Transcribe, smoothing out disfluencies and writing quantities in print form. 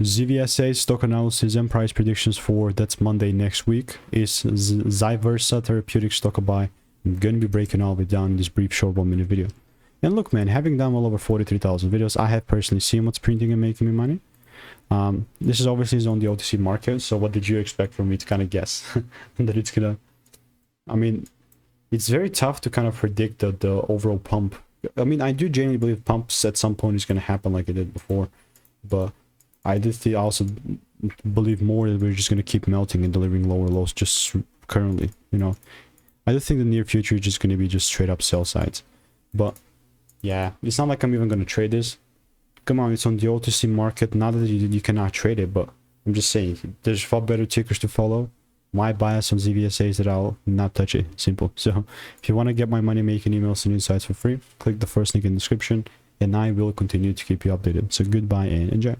ZVSA stock analysis and price predictions for that's Monday next week is Zyversa Therapeutics stock buy. I'm going to be breaking all of it down in this brief short 1 minute video. And look, man, having done well over 43,000 videos, I have personally seen what's printing and making me money. This is obviously on the OTC market, so what did you expect from me to kind of guess that it's gonna... I mean, it's very tough to kind of predict the overall pump. I mean, I do genuinely believe pumps at some point is going to happen like it did before, but I also believe more that we're just going to keep melting and delivering lower lows just currently, you know. I do think the near future is just going to be just straight up sell sides. But yeah, it's not like I'm even going to trade this. Come on, it's on the OTC market. Not that you cannot trade it, but I'm just saying, there's far better tickers to follow. My bias on ZVSA is that I'll not touch it. Simple. So if you want to get my money making emails and insights for free, click the first link in the description, and I will continue to keep you updated. So goodbye and enjoy.